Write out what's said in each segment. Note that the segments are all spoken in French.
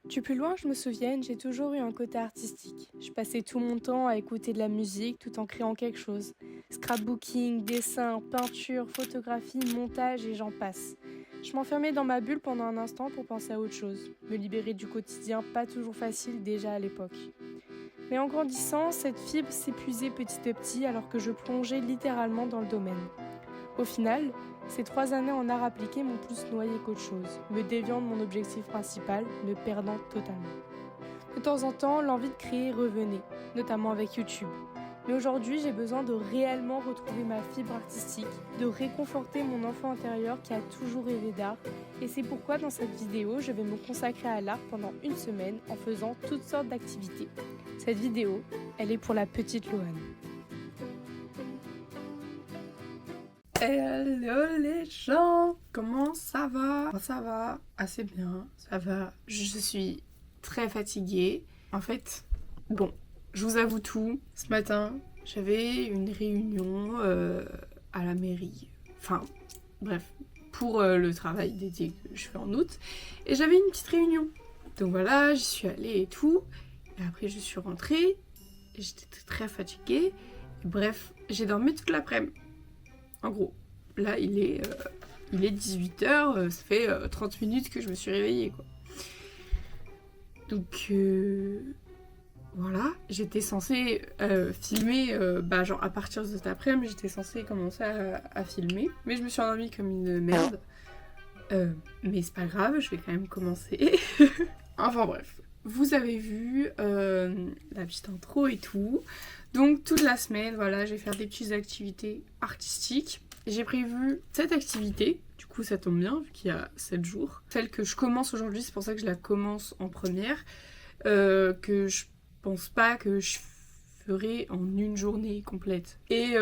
Du plus loin que je me souvienne, j'ai toujours eu un côté artistique. Je passais tout mon temps à écouter de la musique tout en créant quelque chose. Scrapbooking, dessin, peinture, photographie, montage et j'en passe. Je m'enfermais dans ma bulle pendant un instant pour penser à autre chose, me libérer du quotidien pas toujours facile déjà à l'époque. Mais en grandissant, cette fibre s'épuisait petit à petit alors que je plongeais littéralement dans le domaine. Au final, ces 3 années en art appliqué m'ont plus noyé qu'autre chose, me déviant de mon objectif principal, me perdant totalement. De temps en temps, l'envie de créer revenait, notamment avec YouTube. Mais aujourd'hui, j'ai besoin de réellement retrouver ma fibre artistique, de réconforter mon enfant intérieur qui a toujours rêvé d'art. Et c'est pourquoi dans cette vidéo, je vais me consacrer à l'art pendant une semaine en faisant toutes sortes d'activités. Cette vidéo, elle est pour la petite Lohane. Hello les gens, comment ça va? Ça va assez bien, ça va. Je suis très fatiguée. En fait, bon, je vous avoue tout. Ce matin, j'avais une réunion à la mairie. Enfin, bref, pour le travail d'été que je fais en août. Et j'avais une petite réunion. Donc voilà, j'y suis allée et tout. Et après, je suis rentrée. Et j'étais très fatiguée. Et bref, j'ai dormi toute l'après-midi. En gros, là, il est 18h, ça fait 30 minutes que je me suis réveillée, quoi. Donc, voilà, j'étais censée filmer, genre à partir de cet après-midi, j'étais censée commencer à filmer. Mais je me suis endormie comme une merde. Mais c'est pas grave, je vais quand même commencer. Enfin bref, vous avez vu la petite intro et tout. Donc toute la semaine, voilà, je vais faire des petites activités artistiques. J'ai prévu 7 activités, du coup ça tombe bien vu qu'il y a 7 jours. Celle que je commence aujourd'hui, c'est pour ça que je la commence en première, que je pense pas que je ferai en une journée complète. Et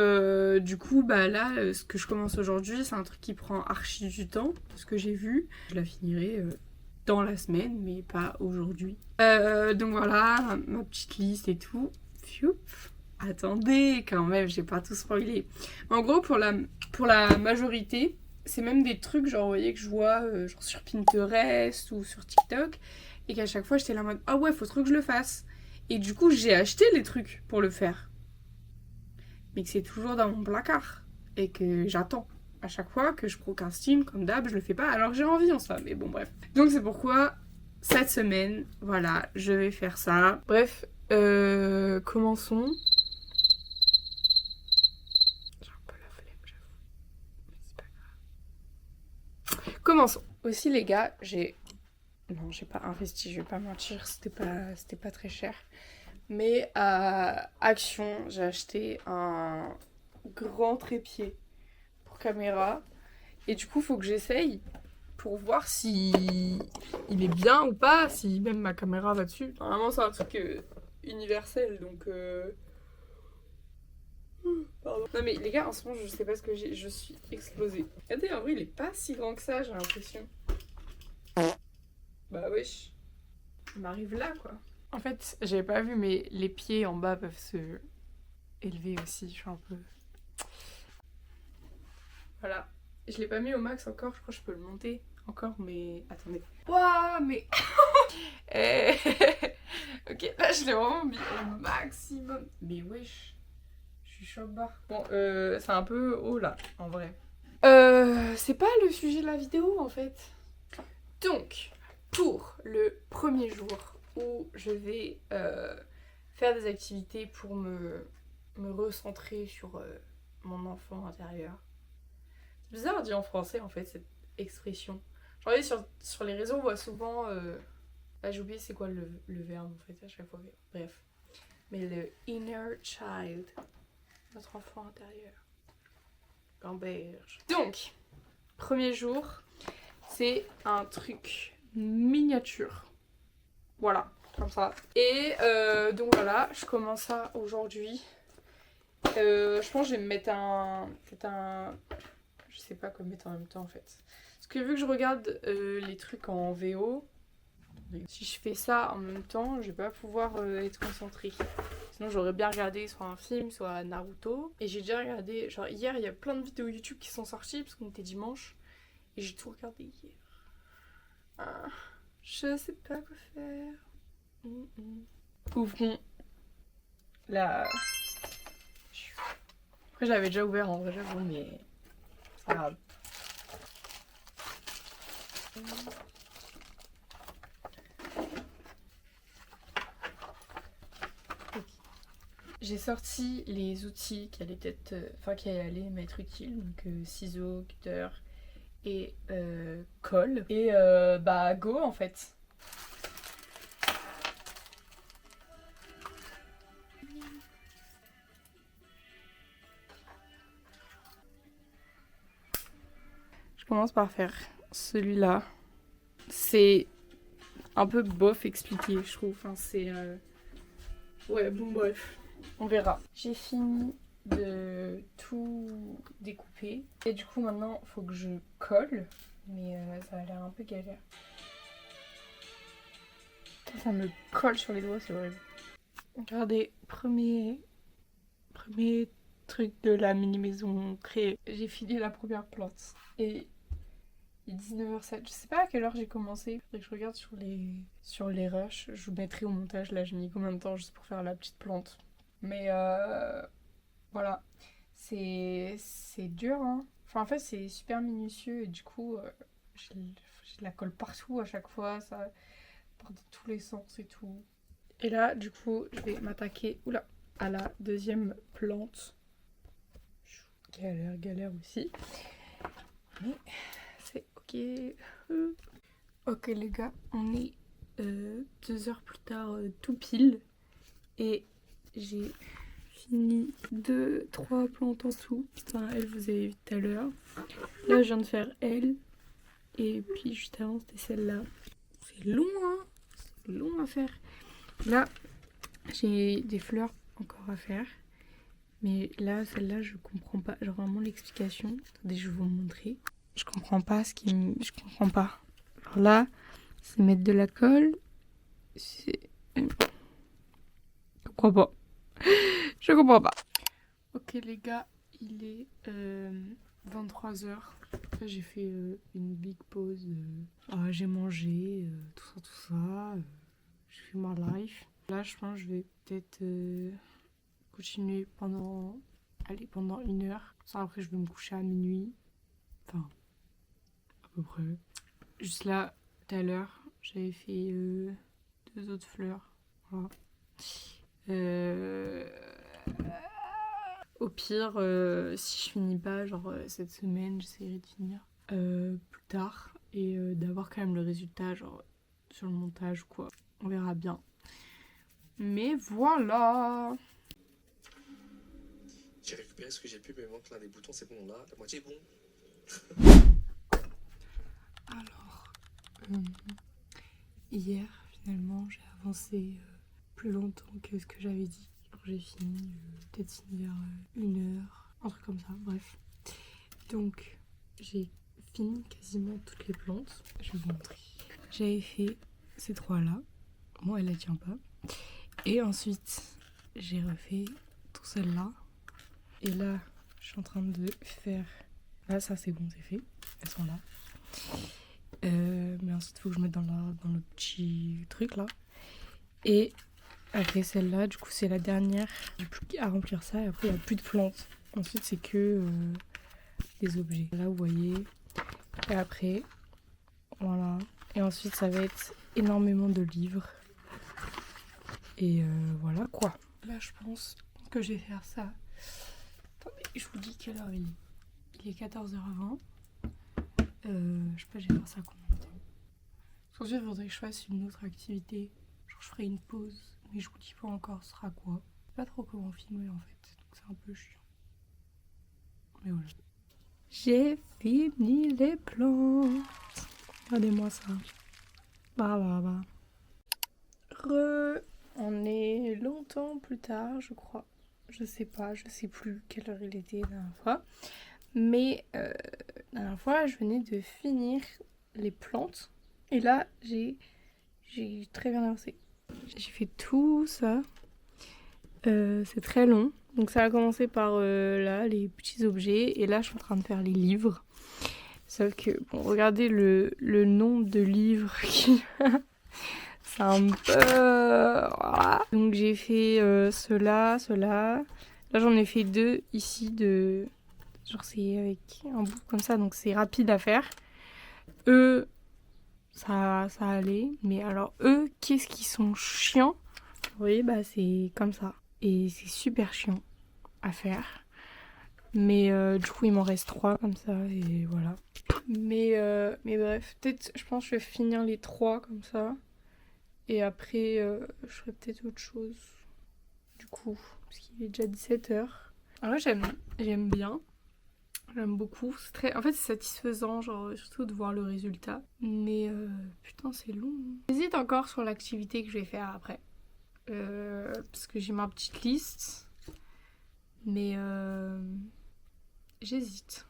du coup, là, ce que je commence aujourd'hui, c'est un truc qui prend archi du temps, de ce que j'ai vu. Je la finirai dans la semaine, mais pas aujourd'hui. Donc voilà, ma petite liste et tout. Fioup. Attendez, quand même, j'ai pas tout spoilé. En gros, pour la majorité, c'est même des trucs, genre, vous voyez, que je vois genre sur Pinterest ou sur TikTok, et qu'à chaque fois, j'étais là en mode, ah ouais, faut trop que je le fasse. Et du coup, j'ai acheté les trucs pour le faire. Mais que c'est toujours dans mon placard, et que j'attends. À chaque fois que je procrastine, comme d'hab, je le fais pas, alors que j'ai envie en soi, mais bon, bref. Donc c'est pourquoi, cette semaine, voilà, je vais faire ça. Bref, commençons. Commençons. Aussi les gars, j'ai pas investi, je vais pas mentir, c'était pas très cher. Mais à Action, j'ai acheté un grand trépied pour caméra. Et du coup, faut que j'essaye pour voir si il est bien ou pas, si même ma caméra va dessus. Normalement, c'est un truc universel, donc... Pardon. Non mais les gars, en ce moment, je sais pas ce que j'ai, je suis explosée. Regardez, en vrai, il est pas si grand que ça, j'ai l'impression. Bah wesh. Il m'arrive là, quoi. En fait, j'avais pas vu, mais les pieds en bas peuvent se élever aussi, je suis un peu... Voilà. Je l'ai pas mis au max encore, je crois que je peux le monter encore, mais... Attendez. Waouh, mais... Ok, là, je l'ai vraiment mis au maximum. Mais wesh. Je suis choc barre. Bon, c'est un peu haut, là, en vrai. C'est pas le sujet de la vidéo, en fait. Donc, pour le premier jour où je vais faire des activités pour me recentrer sur mon enfant intérieur. C'est bizarre à dire en français, en fait, cette expression. J'en ai sur les réseaux, on voit souvent... j'ai oublié c'est quoi le verbe, en fait, à chaque fois. Bref. Mais le inner child. Notre enfant intérieur. Gamberge. Donc, premier jour, c'est un truc miniature. Voilà, comme ça. Et donc voilà, je commence ça aujourd'hui. Je pense que je vais me mettre peut-être un... Je sais pas quoi mettre en même temps en fait. Parce que vu que je regarde les trucs en VO, si je fais ça en même temps, je vais pas pouvoir être concentrée. Sinon j'aurais bien regardé soit un film, soit Naruto. Et j'ai déjà regardé, genre hier il y a plein de vidéos YouTube qui sont sorties parce qu'on était dimanche. Et j'ai tout regardé hier. Je sais pas quoi faire. Ouvrons la... Après je l'avais déjà ouvert en vrai j'avoue mais c'est pas grave. Okay. J'ai sorti les outils qui allaient peut-être, qui allaient m'être utiles, donc ciseaux, cutter et colle. Et go en fait. Je commence par faire celui-là. C'est un peu bof expliqué, je trouve. Enfin, c'est... Ouais, bon, bref. On verra. J'ai fini de tout découper. Et du coup, maintenant, il faut que je colle. Mais ça a l'air un peu galère. Ça me colle sur les doigts, c'est horrible. Regardez, premier truc de la mini-maison créée. J'ai filé la première plante. Et il est 19h07. Je sais pas à quelle heure j'ai commencé. Faudrait que je regarde sur les rushs. Je vous mettrai au montage. Là, j'ai mis combien de temps juste pour faire la petite plante. Mais voilà. C'est dur, hein. Enfin, en fait, c'est super minutieux. Et du coup, je la colle partout à chaque fois. Ça part de tous les sens et tout. Et là, du coup, je vais m'attaquer à la deuxième plante. Galère aussi. Mais c'est ok. Ok les gars, on est 2 heures plus tard tout pile. Et j'ai fini 2-3 plantes en tout. Enfin, elle vous avez vu tout à l'heure. Là, je viens de faire elle. Et puis juste avant, c'était celle-là. C'est long, hein. C'est long à faire. Là, j'ai des fleurs encore à faire. Mais là, celle-là, je comprends pas. Genre vraiment l'explication. Attendez, je vais vous montrer. Je comprends pas Je comprends pas. Alors là, c'est mettre de la colle. C'est... Je comprends pas. Je comprends pas. Ok les gars, il est 23h. J'ai fait une big pause. J'ai mangé, tout ça. J'ai fait ma life. Là, je pense que je vais peut-être continuer pendant 1 heure. Ça, après, je vais me coucher à minuit. Enfin, à peu près. Juste là, tout à l'heure, j'avais fait 2 autres fleurs. Voilà. Au pire, si je finis pas, genre cette semaine, j'essaierai de finir plus tard et d'avoir quand même le résultat, genre sur le montage ou quoi. On verra bien. Mais voilà. J'ai récupéré ce que j'ai pu, mais il manque l'un des boutons, c'est bon là, la moitié est bon. Alors, hier, finalement, j'ai avancé plus longtemps que ce que j'avais dit. Alors, j'ai fini, peut-être fini vers 1h, un truc comme ça, bref. Donc, j'ai fini quasiment toutes les plantes. Je vais vous montrer. J'avais fait ces 3-là. Moi, elle la tient pas. Et ensuite, j'ai refait tout celle-là. Et là, je suis en train de faire... Là, ça c'est bon, c'est fait. Elles sont là. Mais ensuite, il faut que je mette dans le petit truc là. Et après celle-là, du coup, c'est la dernière. J'ai plus qu'à remplir ça. Et après, il n'y a plus de plantes. Ensuite, c'est que des objets. Là, vous voyez. Et après, voilà. Et ensuite, ça va être énormément de livres. Et voilà quoi. Là, je pense que je vais faire ça. Attendez, je vous dis quelle heure il est. Il est 14h20. Je sais pas, je vais faire ça combien de temps. Ensuite, il faudrait que je fasse une autre activité. Genre, je ferai une pause. Mais je vous dis pas encore ce sera quoi. Je sais pas trop comment filmer en fait. Donc, c'est un peu chiant. Mais voilà. J'ai fini les plantes. Regardez-moi ça. Bah. On est longtemps plus tard, je crois. Je sais plus quelle heure il était la dernière fois. Mais la dernière fois, je venais de finir les plantes. Et là, j'ai très bien avancé. J'ai fait tout ça. C'est très long. Donc ça a commencé par là, les petits objets. Et là, je suis en train de faire les livres. Sauf que, bon, regardez le nombre de livres qui... C'est un peu... Voilà. Donc j'ai fait cela. Là j'en ai fait 2 ici de... Genre c'est avec un bout comme ça, donc c'est rapide à faire. Eux, ça allait. Mais alors eux, qu'est-ce qu'ils sont chiants. Vous voyez, bah c'est comme ça. Et c'est super chiant à faire. Mais du coup il m'en reste 3 comme ça et voilà. Mais bref, peut-être je pense que je vais finir les 3 comme ça. Et après je ferai peut-être autre chose. Du coup, parce qu'il est déjà 17h. Alors j'aime bien. J'aime beaucoup. En fait, c'est satisfaisant, genre, surtout de voir le résultat. Mais putain, c'est long. J'hésite encore sur l'activité que je vais faire après. Parce que j'ai ma petite liste. Mais j'hésite.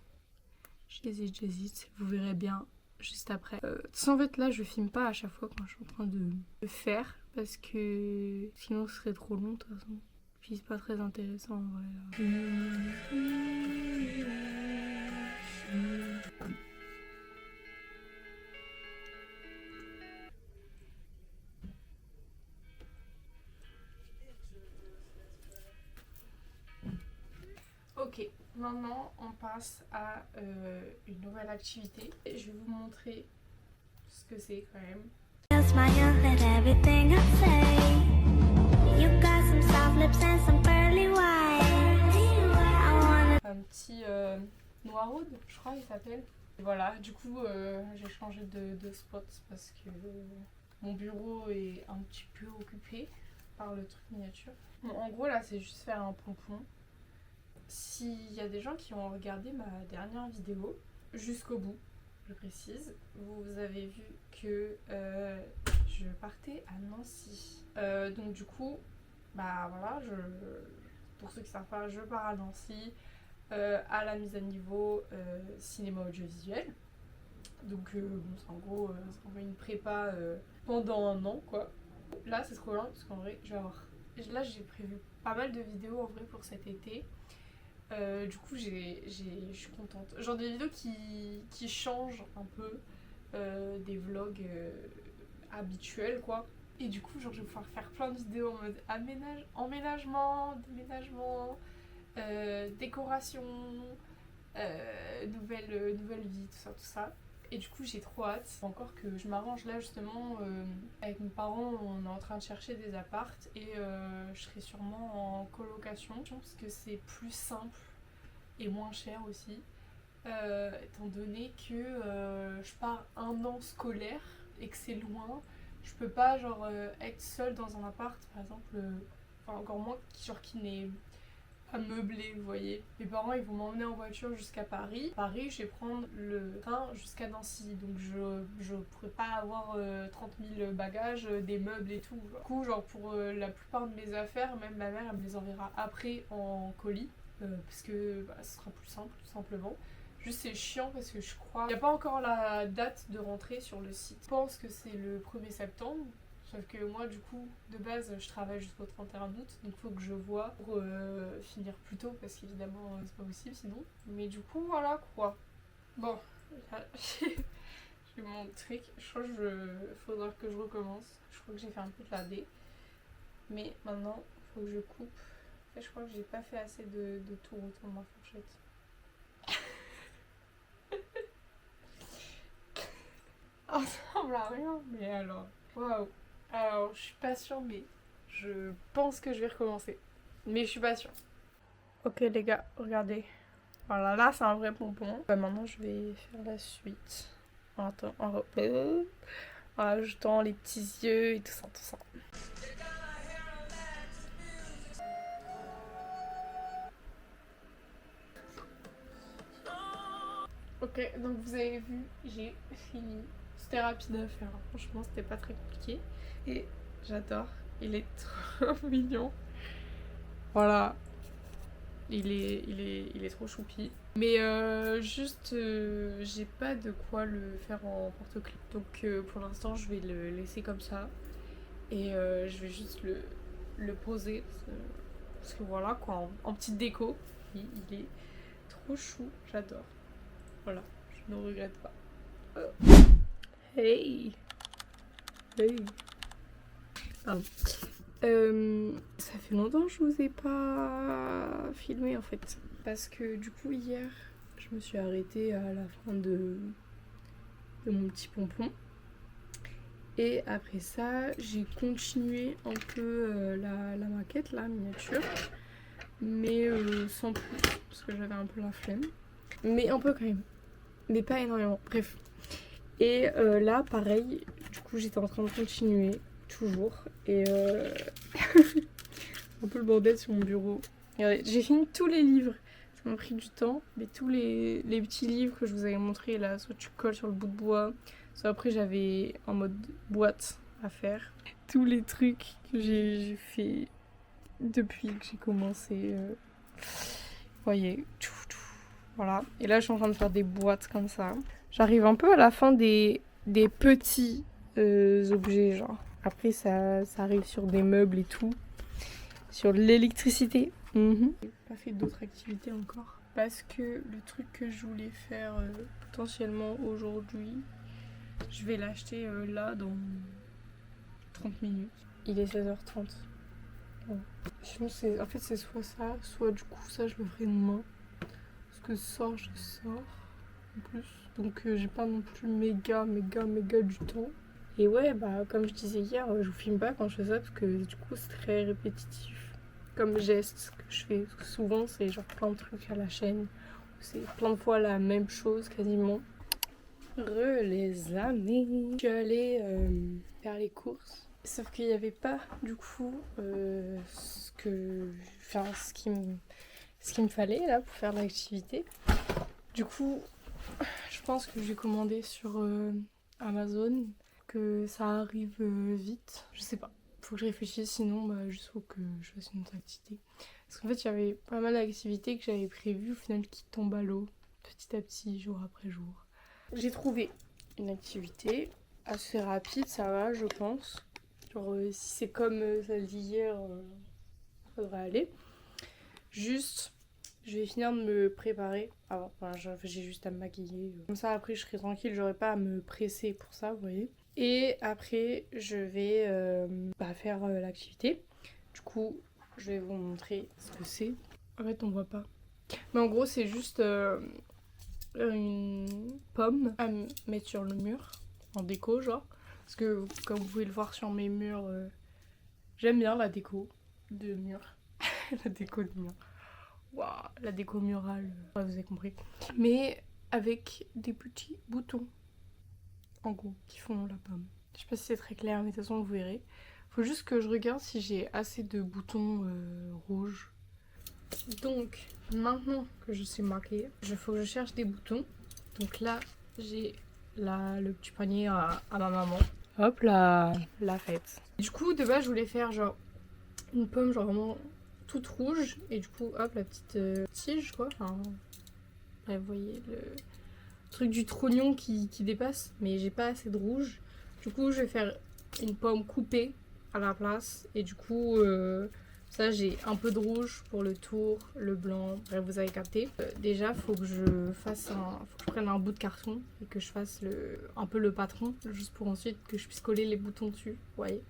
J'hésite. Vous verrez bien juste après. De toute façon, en fait, là, je filme pas à chaque fois quand je suis en train de le faire. Parce que sinon, ce serait trop long, de toute façon. Puis c'est pas très intéressant, en vrai. Là. Ok, maintenant on passe à une nouvelle activité. Je vais vous montrer ce que c'est quand même. Un petit Noiraude, je crois il s'appelle. Voilà, du coup j'ai changé de spot parce que mon bureau est un petit peu occupé par le truc miniature. Bon, en gros là c'est juste faire un pompon. S'il y a des gens qui ont regardé ma dernière vidéo jusqu'au bout, je précise, vous avez vu que je partais à Nancy. Donc du coup, bah voilà, pour ceux qui ne savent pas, je pars à Nancy à la mise à niveau cinéma audiovisuel. Donc bon, c'est en gros une prépa pendant un an quoi. Là c'est trop bien parce qu'en vrai, là j'ai prévu pas mal de vidéos en vrai pour cet été. Du coup, je suis contente. Genre des vidéos qui changent un peu des vlogs habituels, quoi. Et du coup, genre, je vais pouvoir faire plein de vidéos en mode emménagement, déménagement, décoration, nouvelle vie, tout ça. Et du coup, j'ai trop hâte. Encore que je m'arrange là, justement, avec mes parents, on est en train de chercher des appartes et je serai sûrement en colocation parce que c'est plus simple et moins cher aussi. Étant donné que je pars un an scolaire et que c'est loin, je peux pas genre être seule dans un appart, par exemple, enfin encore moins qui n'est pas meublé, vous voyez. Mes parents ils vont m'emmener en voiture jusqu'à Paris. Paris, je vais prendre le train jusqu'à Nancy, donc je pourrais pas avoir 30 000 bagages, des meubles et tout. Du coup, genre pour la plupart de mes affaires, même ma mère elle me les enverra après en colis, parce que bah, ce sera plus simple tout simplement. Juste c'est chiant parce que je crois... Il n'y a pas encore la date de rentrée sur le site. Je pense que c'est le 1er septembre. Sauf que moi du coup de base je travaille jusqu'au 31 août. Donc il faut que je vois pour finir plus tôt parce qu'évidemment c'est pas possible sinon. Mais du coup voilà quoi. Bon, là, j'ai mon truc. Je crois que faudra que je recommence. Je crois que j'ai fait un peu de la D. Mais maintenant il faut que je coupe. En fait, je crois que j'ai pas fait assez de tours autour de ma fourchette. Ça ressemble à rien, mais alors, waouh. Alors, je suis pas sûre, mais je pense que je vais recommencer. Mais je suis pas sûre. Ok les gars, regardez. Voilà, là c'est un vrai pompon. Maintenant je vais faire la suite. En rajoutant les petits yeux et tout ça. Ok, donc vous avez vu, j'ai fini. C'était rapide à faire, franchement c'était pas très compliqué. Et j'adore, il est trop mignon. Voilà, il est trop choupi. Mais juste, j'ai pas de quoi le faire en porte-clés. Donc pour l'instant je vais le laisser comme ça. Et je vais juste le poser. Parce que voilà quoi, en petite déco. Il est trop chou, j'adore. Voilà, Ne regrette pas. Hey. Hey. Pardon. Ça fait longtemps que je vous ai pas filmé en fait. Parce que du coup hier, je me suis arrêtée à la fin de mon petit pompon. Et après ça, j'ai continué un peu la maquette, la miniature. Mais sans plus, parce que j'avais un peu la flemme. Mais un peu quand même. Mais pas énormément. Bref. Et là, pareil, du coup, j'étais en train de continuer, toujours. Et un peu le bordel sur mon bureau. Regardez, j'ai fini tous les livres. Ça m'a pris du temps. Mais tous les petits livres que je vous avais montrés là, soit tu colles sur le bout de bois, soit après j'avais en mode boîte à faire. Tous les trucs que j'ai fait depuis que j'ai commencé. Vous voyez, voilà. Et là, je suis en train de faire des boîtes comme ça. J'arrive un peu à la fin des petits objets, genre. Après, ça arrive sur des meubles et tout. Sur l'électricité. J'ai pas fait d'autres activités encore. Parce que le truc que je voulais faire potentiellement aujourd'hui, je vais l'acheter là dans 30 minutes. Il est 16h30. Bon. Sinon, en fait, c'est soit ça, soit du coup, ça, je le ferai demain. Parce que ce soir, je sors en plus. Donc, j'ai pas non plus méga du temps. Et ouais, bah, comme je disais hier, je vous filme pas quand je fais ça parce que du coup, c'est très répétitif comme geste que je fais. Parce que souvent, c'est genre plein de trucs à la chaîne. C'est plein de fois la même chose quasiment. Les amis. Je suis allée faire les courses. Sauf qu'il n'y avait pas du coup ce qu'il me fallait là pour faire l'activité. Du coup, je pense que j'ai commandé sur Amazon, que ça arrive vite. Je sais pas, faut que je réfléchisse, sinon juste faut que je fasse une autre activité. Parce qu'en fait, il y avait pas mal d'activités que j'avais prévues au final qui tombent à l'eau petit à petit, jour après jour. J'ai trouvé une activité assez rapide, ça va, je pense. Genre, si c'est comme celle d'hier, ça devrait aller. Juste, je vais finir de me préparer avant. Enfin, j'ai juste à me maquiller. Comme ça, après, je serai tranquille, j'aurai pas à me presser pour ça, vous voyez. Et après, je vais faire l'activité. Du coup, je vais vous montrer ce que c'est. En fait, on voit pas. Mais en gros, c'est juste une pomme à mettre sur le mur, en déco, genre. Parce que, comme vous pouvez le voir sur mes murs, j'aime bien la déco de mur. La déco de mur. Waouh, la déco murale. Ouais, vous avez compris. Mais avec des petits boutons, en gros, qui font la pomme. Je sais pas si c'est très clair, mais de toute façon, vous verrez. Faut juste que je regarde si j'ai assez de boutons rouges. Donc, maintenant que je suis maquillée, il faut que je cherche des boutons. Donc là, j'ai le petit panier à ma maman. Hop là, la fête. Du coup, de base, je voulais faire genre une pomme genre vraiment toute rouge. Et du coup, hop, la petite tige, quoi. Enfin, vous voyez le truc du trognon qui dépasse. Mais j'ai pas assez de rouge. Du coup, je vais faire une pomme coupée à la place. Et du coup, ça, j'ai un peu de rouge pour le tour, le blanc. Bref, vous avez capté. Déjà, faut que je prenne un bout de carton et que je fasse un peu le patron. Juste pour ensuite que je puisse coller les boutons dessus. Vous voyez.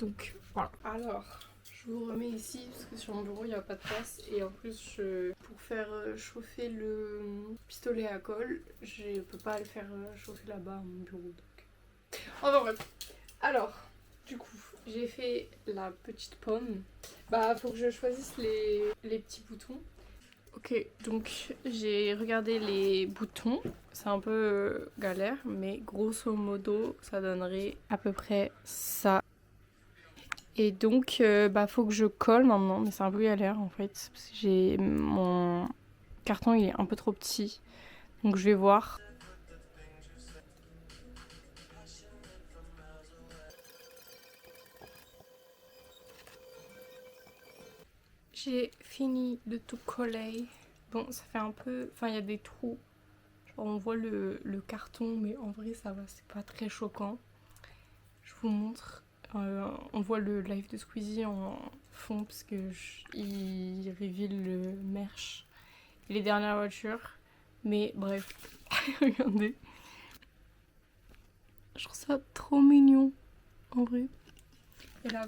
Donc, voilà. Alors, je vous remets ici parce que sur mon bureau, il n'y a pas de place. Et en plus, pour faire chauffer le pistolet à colle, je peux pas le faire chauffer là-bas à mon bureau. Donc. Enfin bref. Alors, du coup, j'ai fait la petite pomme. Bah, faut que je choisisse les petits boutons. Ok, donc j'ai regardé les boutons. C'est un peu galère, mais grosso modo, ça donnerait à peu près ça. Et donc, faut que je colle maintenant, mais c'est un peu galère en fait. Parce que mon carton, il est un peu trop petit. Donc je vais voir. J'ai fini de tout coller. Bon, ça fait un peu... Enfin, il y a des trous. Genre, on voit le carton, mais en vrai, ça va, c'est pas très choquant. Je vous montre. On voit le live de Squeezie en fond, parce que il reveal le merch et les dernières voitures. Mais bref, regardez. Je trouve ça trop mignon, en vrai. Et là,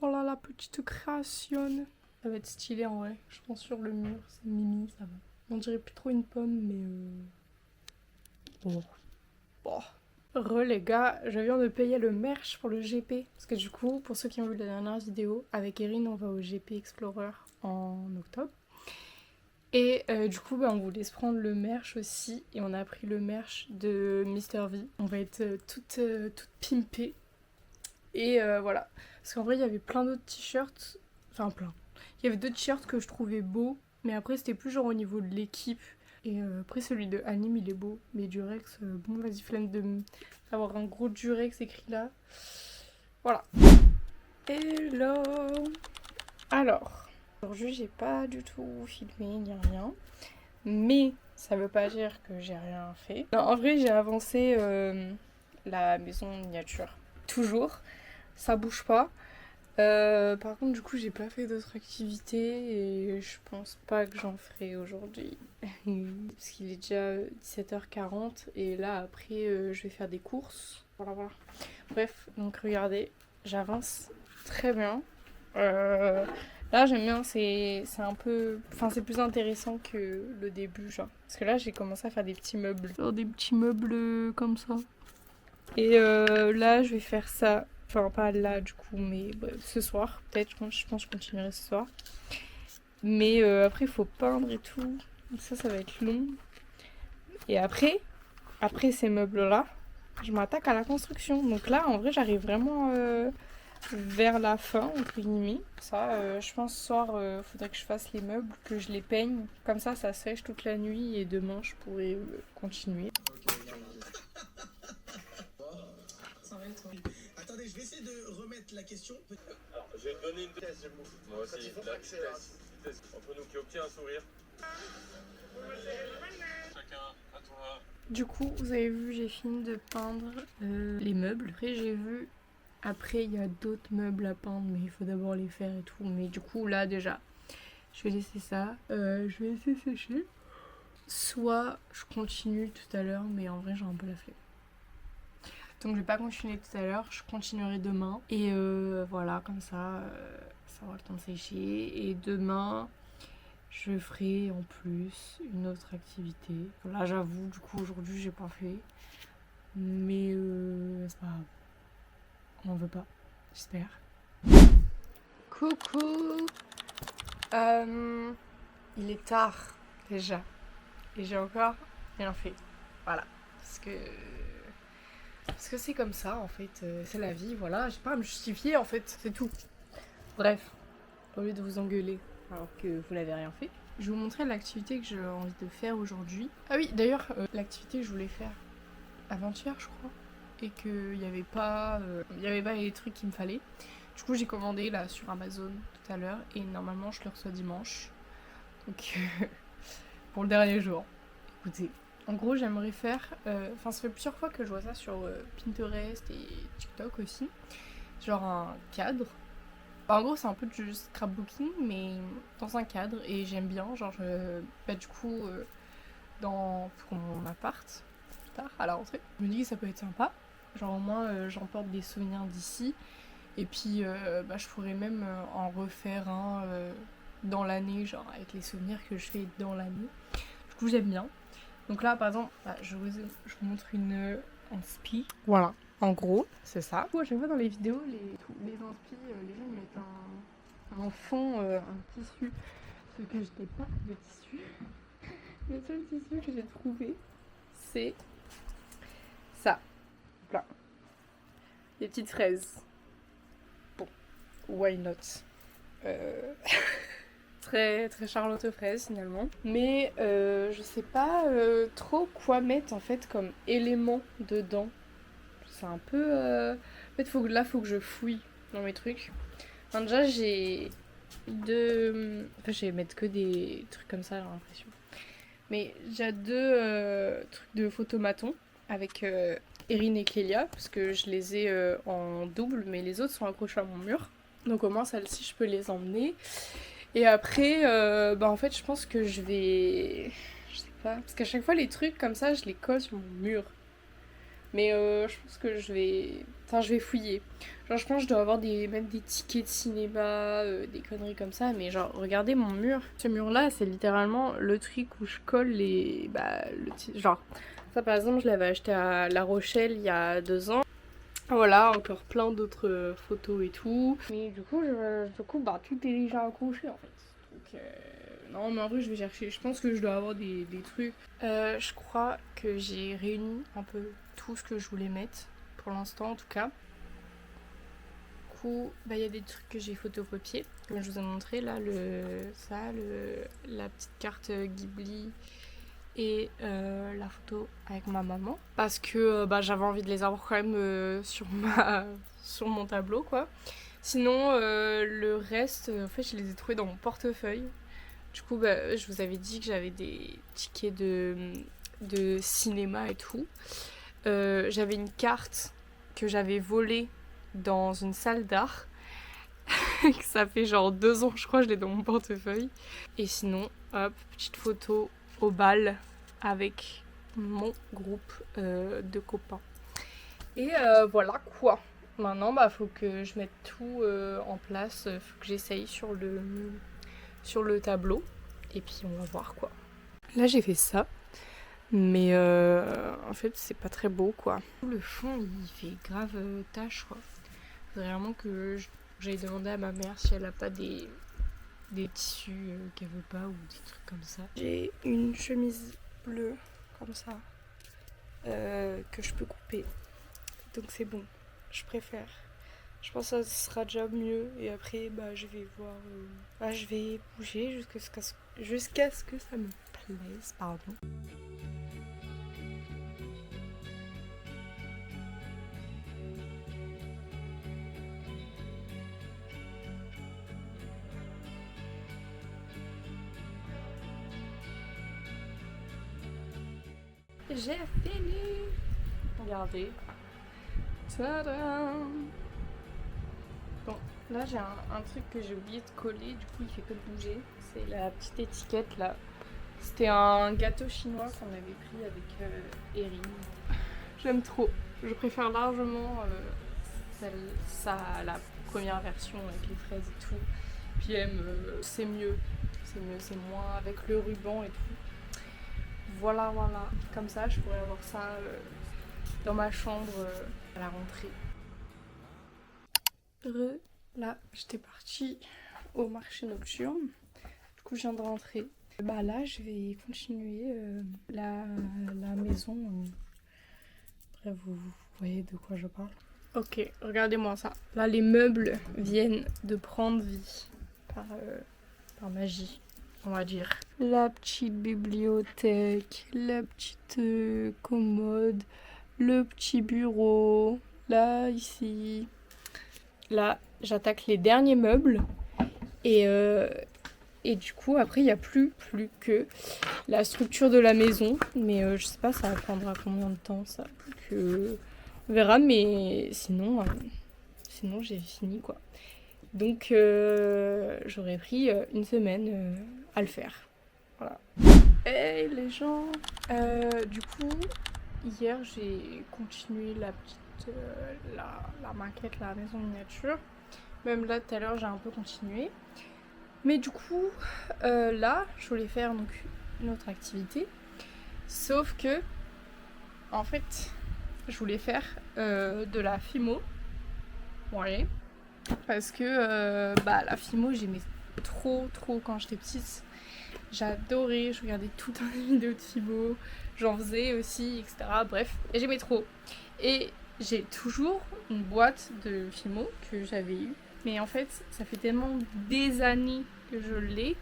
voilà la petite création. Ça va être stylé en vrai. Je pense sur le mur, c'est mimi, ça va. On dirait plus trop une pomme, mais bon. Bon. Les gars, je viens de payer le merch pour le GP. Parce que du coup, pour ceux qui ont vu la dernière vidéo, avec Erin, on va au GP Explorer en octobre. Et du coup, on voulait se prendre le merch aussi. Et on a pris le merch de Mr V. On va être toutes pimpées. Et voilà. Parce qu'en vrai, il y avait plein d'autres t-shirts. Enfin, plein. Il y avait d'autres t-shirts que je trouvais beaux. Mais après, c'était plus genre au niveau de l'équipe. Et après, celui de Anime, il est beau. Mais Durex, bon, vas-y, flemme d'avoir un gros Durex écrit là. Voilà. Hello. Alors, aujourd'hui, j'ai pas du tout filmé ni rien. Mais ça veut pas dire que j'ai rien fait. Non, en vrai, j'ai avancé la maison miniature. Toujours. Ça bouge pas. Par contre, du coup, j'ai pas fait d'autres activités et je pense pas que j'en ferai aujourd'hui. Parce qu'il est déjà 17h40 et là, après, je vais faire des courses. Voilà. Bref, donc regardez, j'avance très bien. Là, j'aime bien, c'est un peu... Enfin, c'est plus intéressant que le début, genre. Parce que là, j'ai commencé à faire des petits meubles. Faire des petits meubles comme ça. Et là, je vais faire ça. Enfin, pas là du coup, mais bref, ce soir. Peut-être, je pense que je continuerai ce soir. Mais après, il faut peindre et tout. Donc ça va être long. Et après ces meubles-là, je m'attaque à la construction. Donc là, en vrai, j'arrive vraiment vers la fin, entre guillemets. Ça, je pense ce soir, faudrait que je fasse les meubles, que je les peigne. Comme ça sèche toute la nuit et demain, je pourrai continuer. Attendez, je vais essayer de remettre la question. Alors, je vais te donner une vitesse. Moi aussi, la vitesse. Entre nous qui obtient un sourire. Chacun à toi. Du coup, vous avez vu, j'ai fini de peindre les meubles. Après, il y a d'autres meubles à peindre, mais il faut d'abord les faire et tout. Mais du coup, là, déjà, je vais laisser ça. Je vais laisser sécher. Soit je continue tout à l'heure, mais en vrai, j'ai un peu la flemme. Donc je vais pas continuer tout à l'heure, je continuerai demain. Et voilà, comme ça, ça aura le temps de sécher. Et demain, je ferai en plus une autre activité. Là, j'avoue, du coup, aujourd'hui, j'ai pas fait. Mais c'est pas grave. On n'en veut pas, j'espère. Coucou. Il est tard, déjà. Et j'ai encore rien fait. Voilà. Parce que c'est comme ça, en fait. C'est la vie, voilà. J'ai pas à me justifier, en fait. C'est tout. Bref. Au lieu de vous engueuler alors que vous n'avez rien fait, je vais vous montrer l'activité que j'ai envie de faire aujourd'hui. Ah oui, d'ailleurs, l'activité que je voulais faire avant-hier, je crois. Et qu'il n'y avait pas les trucs qu'il me fallait. Du coup, j'ai commandé là sur Amazon tout à l'heure. Et normalement, je le reçois dimanche. Donc, pour le dernier jour. Écoutez. En gros, j'aimerais faire... Enfin, ça fait plusieurs fois que je vois ça sur Pinterest et TikTok aussi. Genre un cadre. En gros, c'est un peu du scrapbooking, mais dans un cadre. Et j'aime bien. Genre, du coup, pour mon appart, plus tard, à la rentrée, je me dis que ça peut être sympa. Genre, au moins, j'emporte des souvenirs d'ici. Et puis, je pourrais même en refaire un dans l'année, genre avec les souvenirs que je fais dans l'année. Du coup, j'aime bien. Donc là, par exemple, je vous montre un spi. Voilà, en gros, c'est ça. À chaque fois dans les vidéos, les inspi, les gens mettent un fond, un tissu. Ce que je n'ai pas de tissu. Le seul tissu que j'ai trouvé, c'est ça. Là. Les petites fraises. Bon, why not Très, très Charlotte aux fraises finalement. Mais je sais pas trop quoi mettre en fait comme élément dedans. C'est un peu... En fait, faut que je fouille dans mes trucs. Enfin, déjà, j'ai deux... Enfin, je vais mettre que des trucs comme ça, j'ai l'impression. Mais j'ai deux trucs de photomaton avec Erin et Clélia. Parce que je les ai en double, mais les autres sont accrochés à mon mur. Donc au moins, celles-ci, je peux les emmener. Et après, en fait, je pense que je vais... Je sais pas, parce qu'à chaque fois, les trucs comme ça, je les colle sur mon mur. Mais je pense que je vais... Enfin, je vais fouiller. Genre, je pense que je dois avoir même des tickets de cinéma, des conneries comme ça. Mais genre, regardez mon mur. Ce mur-là, c'est littéralement le truc où je colle les... genre, ça par exemple, je l'avais acheté à La Rochelle il y a 2 ans. Voilà, encore plein d'autres photos et tout. Mais du coup, tout est déjà accroché en fait. Donc, non, mais en vrai, je vais chercher. Je pense que je dois avoir des trucs. Je crois que j'ai réuni un peu tout ce que je voulais mettre, pour l'instant en tout cas. Du coup, il y a des trucs que j'ai photocopiés, comme je vous ai montré. Là, la petite carte Ghibli. Et la photo avec ma maman parce que j'avais envie de les avoir quand même sur mon tableau quoi. Sinon le reste en fait je les ai trouvés dans mon portefeuille. Du coup je vous avais dit que j'avais des tickets de cinéma et tout. J'avais une carte que j'avais volée dans une salle d'art. Ça fait genre 2 ans je crois, je l'ai dans mon portefeuille. Et sinon hop, petite photo au bal avec mon groupe de copains. Et voilà quoi. Maintenant, faut que je mette tout en place. Faut que j'essaye sur le tableau. Et puis on va voir quoi. Là, j'ai fait ça. Mais en fait, c'est pas très beau quoi. Le fond, il fait grave tache quoi. Faudrait vraiment que j'aille demander à ma mère si elle a pas des tissus qu'elle veut pas ou des trucs comme ça. J'ai une chemise bleue comme ça que je peux couper. Donc c'est bon, je préfère. Je pense que ça sera déjà mieux et après je vais voir. Je vais bouger jusqu'à ce que ça me plaise, pardon. J'ai fini. Regardez. Tadam. Bon, là j'ai un truc que j'ai oublié de coller, du coup il fait que de bouger. C'est la petite étiquette là. C'était un gâteau chinois qu'on avait pris avec Erin. J'aime trop. Je préfère largement la première version avec les fraises et tout. Puis c'est mieux. C'est moins avec le ruban et tout. Voilà, comme ça je pourrais avoir ça dans ma chambre à la rentrée. Là, j'étais partie au marché nocturne, du coup je viens de rentrer. Là, je vais continuer la maison. Bref, vous voyez de quoi je parle. Ok, regardez-moi ça. Là, les meubles viennent de prendre vie par magie. On va dire. La petite bibliothèque, la petite commode, le petit bureau, là, ici. Là, j'attaque les derniers meubles. Et du coup, après, il n'y a plus que la structure de la maison. Mais je sais pas, ça prendra combien de temps, ça. On verra, mais sinon j'ai fini, quoi. Donc j'aurais pris une semaine à le faire. Voilà. Hey les gens, du coup hier j'ai continué la petite la maquette, la maison miniature. Même là tout à l'heure j'ai un peu continué. Mais du coup là je voulais faire donc une autre activité. Sauf que en fait je voulais faire de la fimo. Ouais. Parce que la fimo j'aimais trop quand j'étais petite. J'adorais, je regardais tout un tas de vidéos de fimo, j'en faisais aussi, etc. Bref, et j'aimais trop. Et j'ai toujours une boîte de fimo que j'avais eue. Mais en fait, ça fait tellement des années que je l'ai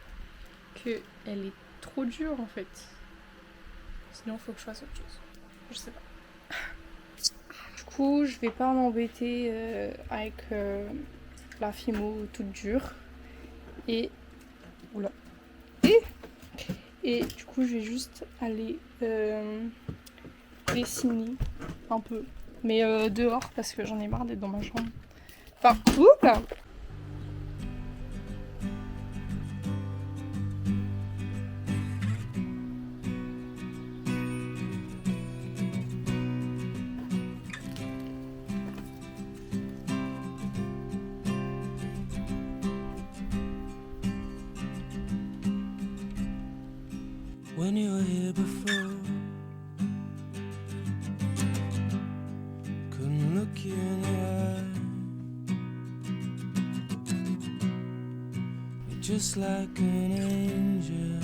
qu'elle est trop dure en fait. Sinon, il faut que je fasse autre chose. Je sais pas. Du coup, je vais pas m'embêter avec la fimo toute dure. Et... Oula. Et du coup, je vais juste aller dessiner un peu. Mais dehors, parce que j'en ai marre d'être dans ma chambre. Enfin, oups! when you were here before. Couldn't look you in the eye. You're just like an angel.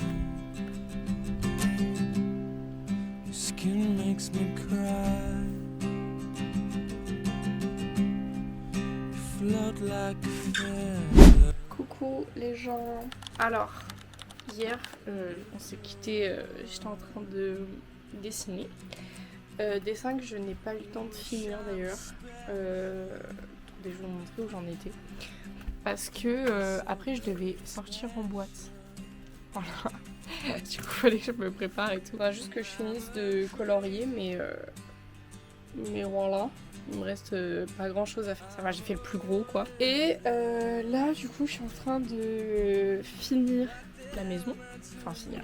Your skin makes me cry. You float like a feather. Coucou les gens. Alors, hier, on s'est quitté, j'étais en train de dessiner. Dessin que je n'ai pas eu le temps de finir d'ailleurs. Attendez, je vais vous montrer où j'en étais. Parce que après, je devais sortir en boîte. Voilà. Du coup, il fallait que je me prépare et tout. Faudra juste que je finisse de colorier, mais voilà. Il me reste pas grand chose à faire. Ça va, j'ai fait le plus gros quoi. Et là, du coup, je suis en train de finir la maison. Enfin, finir.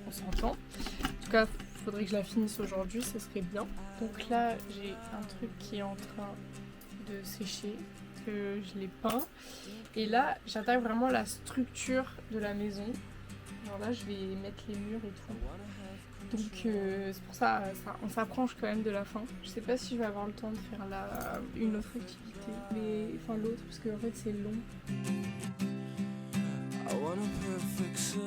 On s'entend. En tout cas, il faudrait que je la finisse aujourd'hui, ce serait bien. Donc là, j'ai un truc qui est en train de sécher, que je l'ai peint. Et là, j'attaque vraiment la structure de la maison. Genre là, je vais mettre les murs et tout. Donc c'est pour ça, on s'approche quand même de la fin. Je sais pas si je vais avoir le temps de faire une autre activité, mais enfin l'autre, parce que en fait c'est long. I want a perfect soul.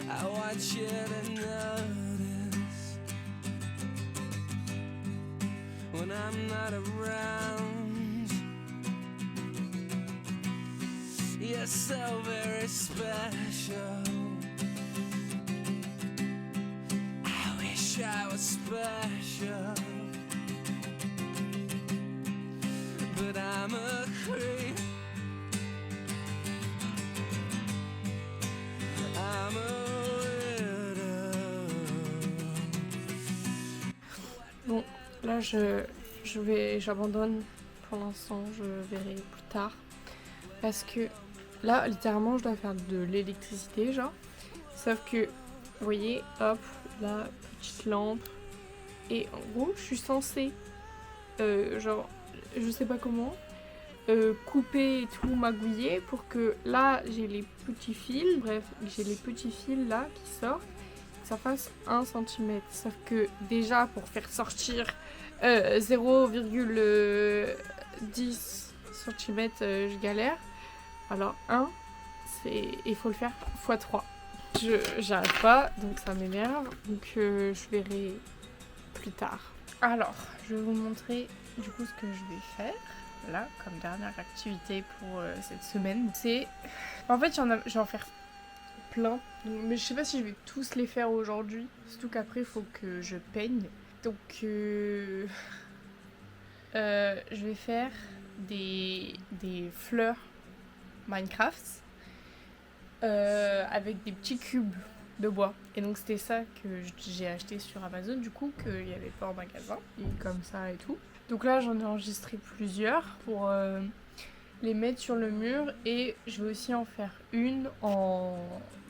I want you to notice when I'm not around. You're so very special. I wish I was special, but I'm a creep. I'm a widow. Bon, là j'abandonne pour l'instant, je verrai plus tard. Parce que là, littéralement, je dois faire de l'électricité, genre. Sauf que, vous voyez, hop, la petite lampe. Et en gros, je suis censée, genre, je sais pas comment, couper et tout, magouiller pour que là, j'ai les petits fils. Bref, j'ai les petits fils là qui sortent. Que ça fasse 1 cm. Sauf que déjà, pour faire sortir 0,10 cm, je galère. Alors 1, il faut le faire x3. J'arrive pas, donc ça m'énerve. Donc je verrai plus tard. Alors, je vais vous montrer du coup ce que je vais faire. Là, comme dernière activité pour cette semaine. C'est... En fait, je vais en faire plein. Mais je sais pas si je vais tous les faire aujourd'hui. Surtout qu'après, il faut que je peigne. Donc je vais faire des fleurs Minecraft avec des petits cubes de bois. Et donc c'était ça que j'ai acheté sur Amazon du coup, qu'il n'y avait pas en magasin. Et comme ça et tout. Donc là j'en ai enregistré plusieurs pour les mettre sur le mur. Et je vais aussi en faire une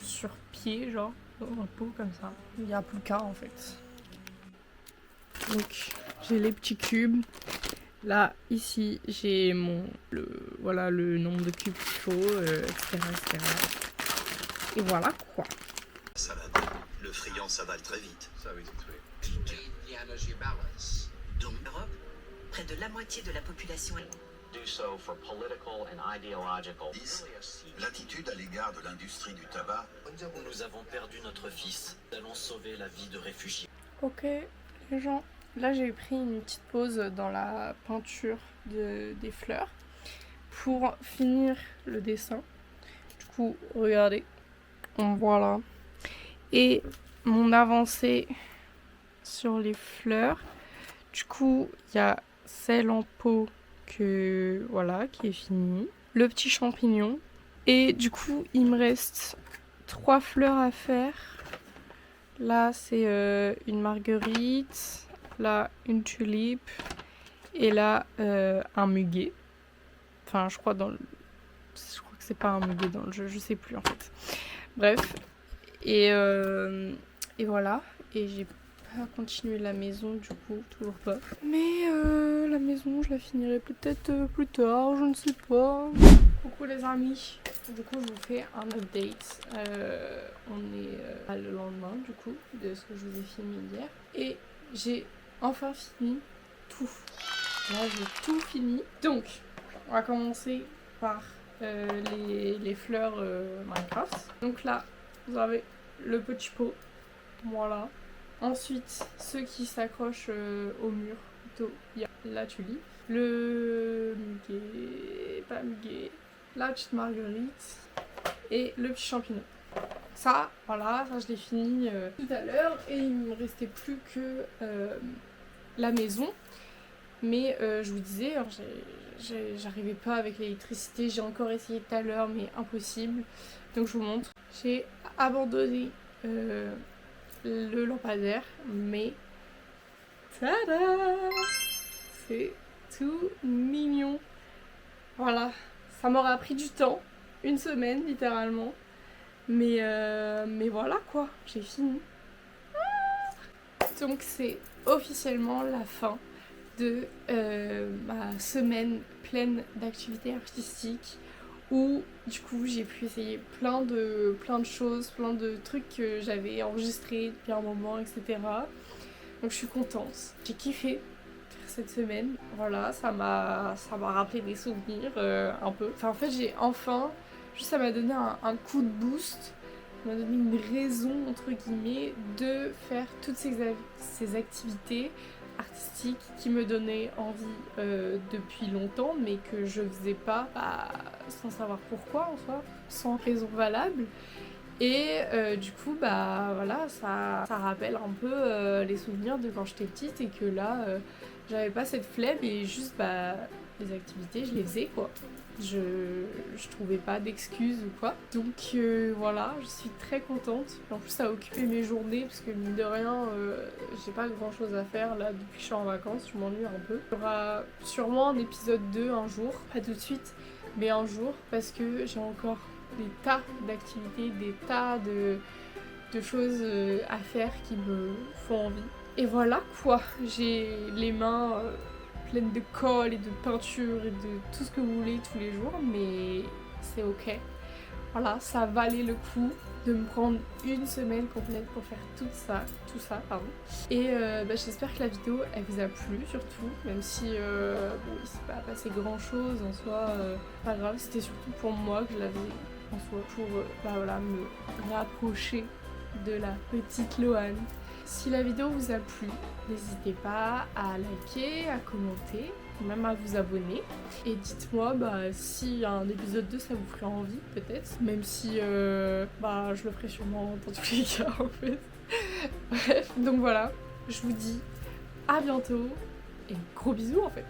sur pied, genre dans un pot comme ça. Il n'y a plus qu'un en fait. Donc j'ai les petits cubes. Là, ici, j'ai le nombre de cubes qu'il faut, etc., etc. Et voilà quoi. Salade. Le friand s'avale très vite. Ça oui, c'est vrai. The energy balance. Donc, Europe, près de la moitié de la population est... Do so for political and ideological. 10. L'attitude à l'égard de l'industrie du tabac. Nous avons perdu notre fils. Nous allons sauver la vie de réfugiés. Ok, les gens. Là, j'ai pris une petite pause dans la peinture des fleurs pour finir le dessin. Du coup, regardez. Voilà. Et mon avancée sur les fleurs. Du coup, il y a celle en pot qui est finie. Le petit champignon. Et du coup, il me reste 3 fleurs à faire. Là, c'est une marguerite. Là, une tulipe. Et là, un muguet. Enfin, je crois que c'est pas un muguet dans le jeu, je sais plus en fait. Bref. Et voilà. Et j'ai pas continué la maison, du coup, toujours pas. Mais la la maison, je la finirai peut-être plus tard, je ne sais pas. Coucou les amis, du coup je vous fais un update. On est le lendemain du coup de ce que je vous ai filmé hier. Et j'ai enfin fini tout. Là j'ai tout fini. Donc on va commencer par les fleurs Minecraft. Donc là vous avez le petit pot. Voilà. Ensuite, ceux qui s'accrochent au mur, plutôt, il y a la tulipe, le muguet, pas muguet, la petite marguerite et le petit champignon. Ça, voilà, ça je l'ai fini tout à l'heure et il me restait plus que la maison. Mais je vous disais, j'arrivais pas avec l'électricité, j'ai encore essayé tout à l'heure mais impossible. Donc je vous montre, j'ai abandonné le lampadaire, mais tada, c'est tout mignon. Voilà, ça m'aura pris du temps, une semaine littéralement, mais voilà quoi, j'ai fini. Donc c'est officiellement la fin de ma semaine pleine d'activités artistiques, où du coup j'ai pu essayer plein de choses, plein de trucs que j'avais enregistrés depuis un moment, etc. Donc je suis contente, j'ai kiffé faire cette semaine, voilà, ça m'a rappelé des souvenirs un peu. Enfin en fait ça m'a donné un coup de boost, ça m'a donné une raison entre guillemets de faire toutes ces activités artistique qui me donnait envie depuis longtemps, mais que je faisais pas sans savoir pourquoi en soi, sans raison valable. Et du coup voilà, ça rappelle un peu les souvenirs de quand j'étais petite et que là j'avais pas cette flemme et juste les activités je les faisais quoi. Je trouvais pas d'excuses ou quoi. Donc voilà, je suis très contente. En plus ça a occupé mes journées parce que mine de rien, j'ai pas grand chose à faire là depuis que je suis en vacances, je m'ennuie un peu. Il y aura sûrement un épisode 2 un jour, pas tout de suite, mais un jour, parce que j'ai encore des tas d'activités, des tas de choses à faire qui me font envie. Et voilà quoi, j'ai les mains pleine de colle et de peinture et de tout ce que vous voulez tous les jours, mais c'est ok. Voilà, ça valait le coup de me prendre une semaine complète pour faire tout ça, pardon. Et j'espère que la vidéo elle vous a plu surtout, même si il s'est pas passé grand chose en soi, pas grave, c'était surtout pour moi que je l'avais en soi, pour me rapprocher de la petite Loane. Si la vidéo vous a plu, n'hésitez pas à liker, à commenter, même à vous abonner. Et dites-moi si un épisode 2 ça vous ferait envie peut-être, même si je le ferai sûrement dans tous les cas en fait. Bref, donc voilà, je vous dis à bientôt et gros bisous en fait.